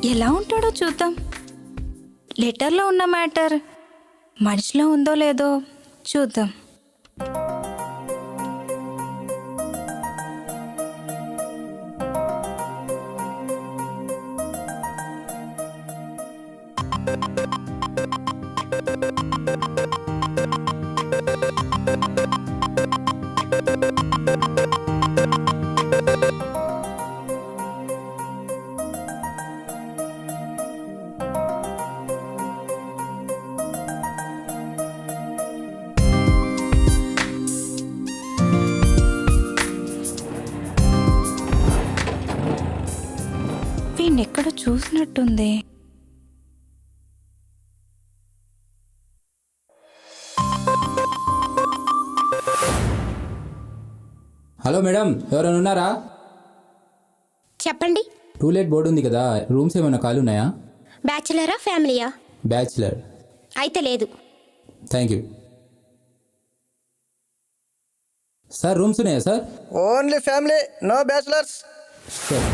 ఎలా ఉంటాడో చూద్దాం. లెటర్లో ఉన్న మ్యాటర్ మనిషిలో ఉందో లేదో చూద్దాం. వీణెక్కడ చూసినట్టుంది. హలో మేడం, ఎవరైనా ఉన్నారా? చెప్పండి. టూలెట్ బోర్డు ఉంది కదా, రూమ్స్ ఏమైనా ఖాళీ ఉన్నాయా? బ్యాచిలరా ఫ్యామిలీయా? బ్యాచిలర్. అయితే లేదు. Thank you sir. రూమ్స్ ఉన్నాయా sir? Only family, no bachelors. Sir